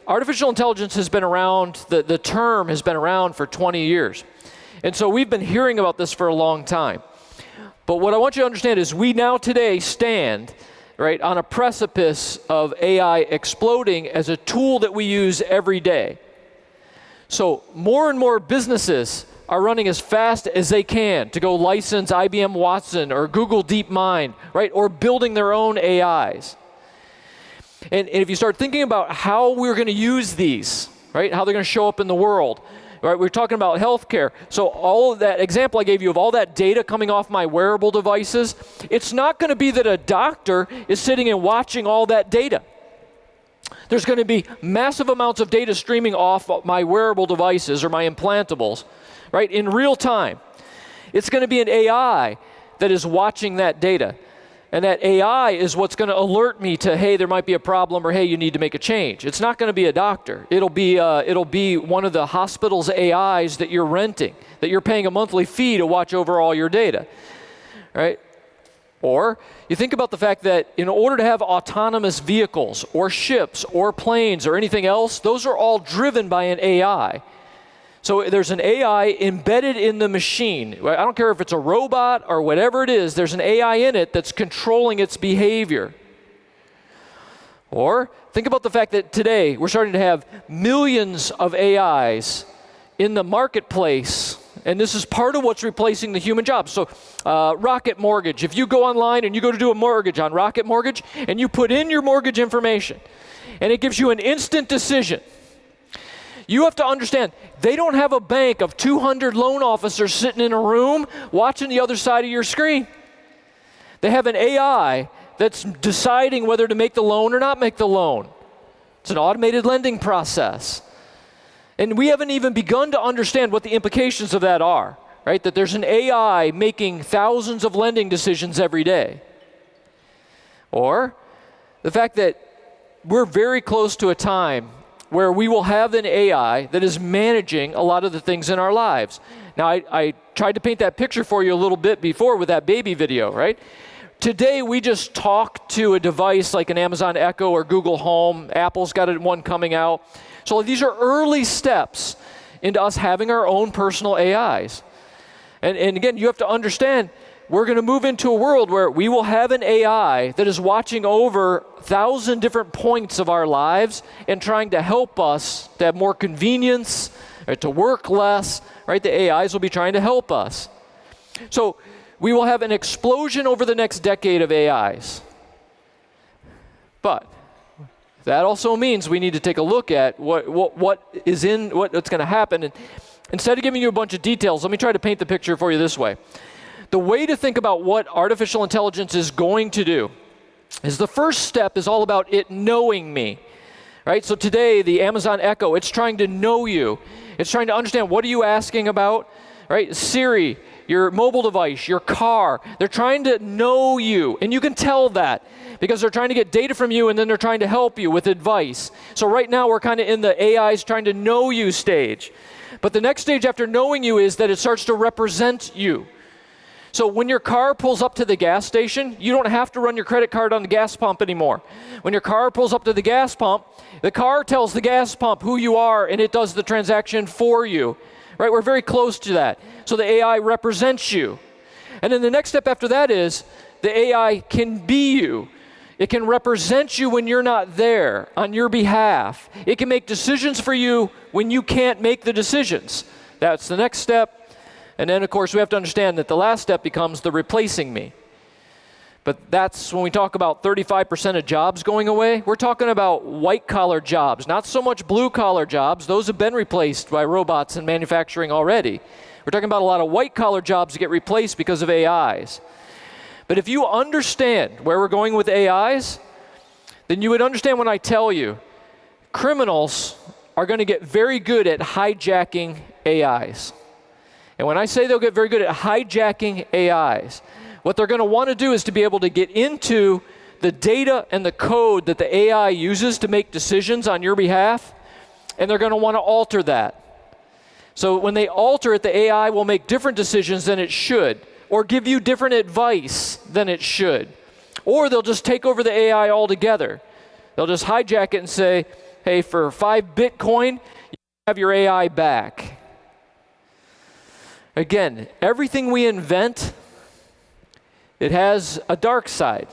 Artificial intelligence has been around, the term has been around for 20 years. And so we've been hearing about this for a long time. But what I want you to understand is we now today stand, right, on a precipice of AI exploding as a tool that we use every day. So more and more businesses are running as fast as they can to go license IBM Watson or Google DeepMind, right, or building their own AIs. And if you start thinking about how we're going to use these, right, how they're going to show up in the world, right, we're talking about healthcare. So all of that example I gave you of all that data coming off my wearable devices, it's not going to be that a doctor is sitting and watching all that data. There's going to be massive amounts of data streaming off my wearable devices or my implantables, right, in real time. It's going to be an AI that is watching that data. And that AI is what's going to alert me to, hey, there might be a problem, or hey, you need to make a change. It's not going to be a doctor. It'll be one of the hospital's AIs that you're renting, that you're paying a monthly fee to watch over all your data, right? Or you think about the fact that in order to have autonomous vehicles or ships or planes or anything else, those are all driven by an AI. So there's an AI embedded in the machine. I don't care if it's a robot or whatever it is, there's an AI in it that's controlling its behavior. Or think about the fact that today we're starting to have millions of AIs in the marketplace, and this is part of what's replacing the human job. So Rocket Mortgage, if you go online and you go to do a mortgage on Rocket Mortgage, and you put in your mortgage information, and it gives you an instant decision, you have to understand, they don't have a bank of 200 loan officers sitting in a room watching the other side of your screen. They have an AI that's deciding whether to make the loan or not make the loan. It's an automated lending process. And we haven't even begun to understand what the implications of that are, right? That there's an AI making thousands of lending decisions every day. Or the fact that we're very close to a time where we will have an AI that is managing a lot of the things in our lives. Now, I tried to paint that picture for you a little bit before with that baby video, right? Today, we just talk to a device like an Amazon Echo or Google Home. Apple's got one coming out. So these are early steps into us having our own personal AIs. And again, you have to understand, we're going to move into a world where we will have an AI that is watching over 1,000 different points of our lives and trying to help us to have more convenience, right, to work less, right? The AIs will be trying to help us. So we will have an explosion over the next decade of AIs. But that also means we need to take a look at what's going to happen. And instead of giving you a bunch of details, let me try to paint the picture for you this way. The way to think about what artificial intelligence is going to do is the first step is all about it knowing me, right? So today, the Amazon Echo, it's trying to know you. It's trying to understand, what are you asking about, right? Siri, your mobile device, your car, they're trying to know you. And you can tell that because they're trying to get data from you, and then they're trying to help you with advice. So right now, we're kind of in the AI's trying to know you stage. But the next stage after knowing you is that it starts to represent you. So when your car pulls up to the gas station, you don't have to run your credit card on the gas pump anymore. When your car pulls up to the gas pump, the car tells the gas pump who you are, and it does the transaction for you. Right? We're very close to that. So the AI represents you. And then the next step after that is the AI can be you. It can represent you when you're not there on your behalf. It can make decisions for you when you can't make the decisions. That's the next step. And then, of course, we have to understand that the last step becomes the replacing me. But that's when we talk about 35% of jobs going away, we're talking about white-collar jobs, not so much blue-collar jobs. Those have been replaced by robots in manufacturing already. We're talking about a lot of white-collar jobs that get replaced because of AIs. But if you understand where we're going with AIs, then you would understand when I tell you criminals are going to get very good at hijacking AIs. And when I say they'll get very good at hijacking AIs, what they're going to want to do is to be able to get into the data and the code that the AI uses to make decisions on your behalf, and they're going to want to alter that. So when they alter it, the AI will make different decisions than it should, or give you different advice than it should. Or they'll just take over the AI altogether. They'll just hijack it and say, hey, for 5 Bitcoin, you have your AI back. Again, everything we invent, it has a dark side.